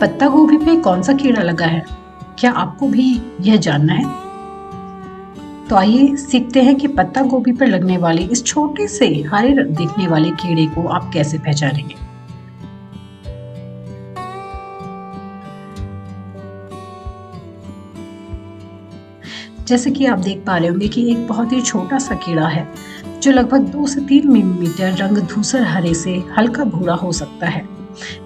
पत्ता गोभी पे कौन सा कीड़ा लगा है? क्या आपको भी यह जानना है? तो आइए सीखते हैं कि पत्ता गोभी पर लगने वाले इस छोटे से हरे दिखने वाले कीड़े को आप कैसे पहचानेंगे। जैसे कि आप देख पा रहे होंगे कि एक बहुत ही छोटा सा कीड़ा है जो लगभग 2 से 3 मिलीमीटर, रंग धूसर हरे से हल्का भूरा हो सकता है।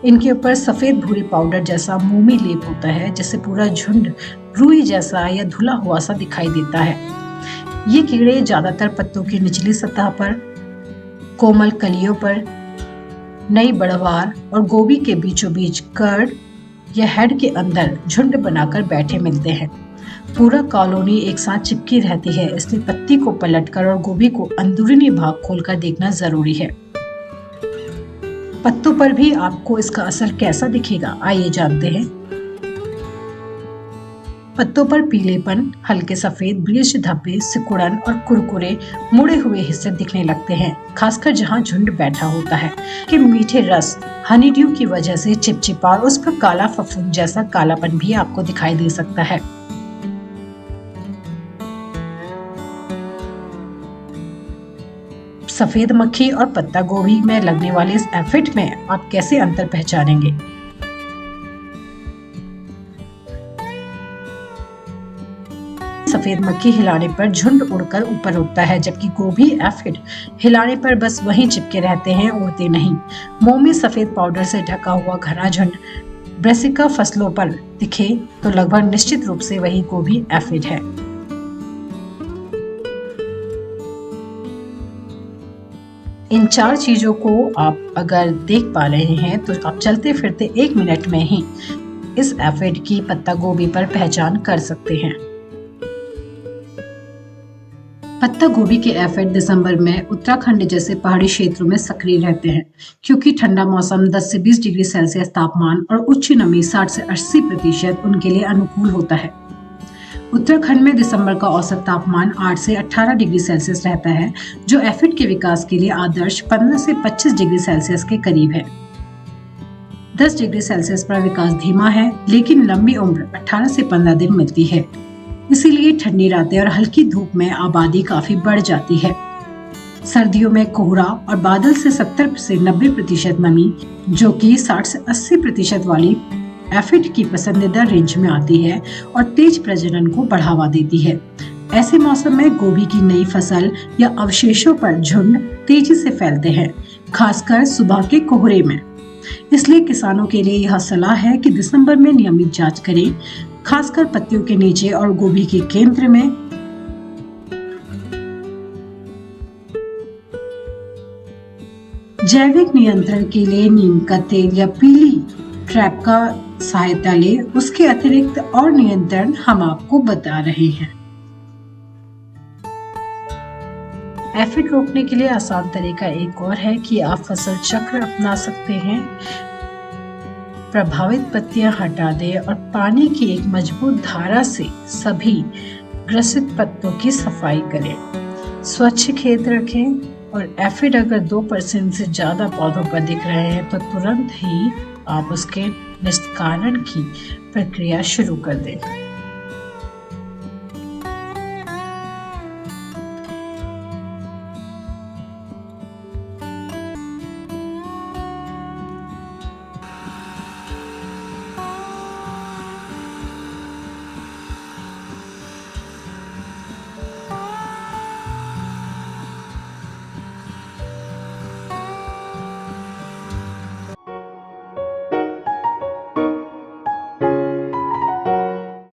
इनके ऊपर सफेद भूरे पाउडर जैसा मोमी लेप होता है, जिससे पूरा झुंड रुई जैसा या धुला हुआ सा दिखाई देता है। ये कीड़े ज्यादातर पत्तों की निचली सतह पर, कोमल कलियों पर, नई बढ़वार और गोभी के बीचों बीच कर्ड या हेड के अंदर झुंड बनाकर बैठे मिलते हैं। पूरा कॉलोनी एक साथ चिपकी रहती है, इसलिए पत्ती को पलटकर और गोभी को अंदरूनी भाग खोलकर देखना जरूरी है। पत्तों पर भी आपको इसका असर कैसा दिखेगा, आइए जानते हैं। पत्तों पर पीलेपन, हल्के सफेद, बीज धब्बे, सिकुड़न और कुरकुरे मुड़े हुए हिस्से दिखने लगते हैं, खासकर जहां झुंड बैठा होता है। कि मीठे रस हनी ड्यू की वजह से चिपचिपा और उस पर काला फफूंद जैसा कालापन भी आपको दिखाई दे सकता है। सफेद मक्खी और पत्ता गोभी में लगने वाले इस एफिड में आप कैसे अंतर पहचानेंगे? सफेद मक्खी हिलाने पर झुंड उड़कर ऊपर उठता है, जबकि गोभी एफिड हिलाने पर बस वहीं चिपके रहते हैं, उड़ते नहीं। मोमी सफेद पाउडर से ढका हुआ घना झुंड ब्रेसिका फसलों पर दिखे तो लगभग निश्चित रूप से वही गोभी एफिड है। इन 4 चीजों को आप अगर देख पा रहे हैं तो आप चलते फिरते 1 मिनट में ही इस एफिड की पत्ता गोभी पर पहचान कर सकते हैं। पत्ता गोभी के एफिड दिसंबर में उत्तराखंड जैसे पहाड़ी क्षेत्रों में सक्रिय रहते हैं, क्योंकि ठंडा मौसम 10 से 20 डिग्री सेल्सियस तापमान और उच्च नमी 60 से 80% उनके लिए अनुकूल होता है। उत्तराखंड में दिसंबर का औसत तापमान 8 से 18 डिग्री सेल्सियस रहता है, जो एफिड के विकास के लिए आदर्श 15 से 25 डिग्री सेल्सियस के करीब है। 10 डिग्री सेल्सियस पर विकास धीमा है, लेकिन लंबी उम्र 18 से 15 दिन मिलती है। इसीलिए ठंडी रातें और हल्की धूप में आबादी काफी बढ़ जाती है। सर्दियों में कोहरा और बादल से 70 से 90% नमी, जो कि 60 से 80% वाली एफिड की पसंदीदा रेंज में आती है और तेज प्रजनन को बढ़ावा देती है। ऐसे मौसम में गोभी की नई फसल या अवशेषों पर झुंड तेजी से फैलते हैं, खासकर सुबह के कोहरे में। इसलिए किसानों के लिए यह सलाह है कि दिसंबर में नियमित जांच करें, खासकर पत्तियों के नीचे और गोभी के केंद्र में। जैविक नियंत्रण के लिए नीम का तेल या पीली ट्रैप का सहायता ले, उसके अतिरिक्त और नियंत्रण हम आपको बता रहे हैं। एफिड रोकने के लिए आसान तरीका एक और है कि आप फसल चक्र अपना सकते हैं। प्रभावित पत्तियां हटा दें और पानी की एक मजबूत धारा से सभी ग्रसित पत्तों की सफाई करें। स्वच्छ खेत रखें और एफिड अगर 2% से ज्यादा पौधों पर दिख रहे हैं तो तुरंत ही आप उसके निस्तारण की प्रक्रिया शुरू कर दें।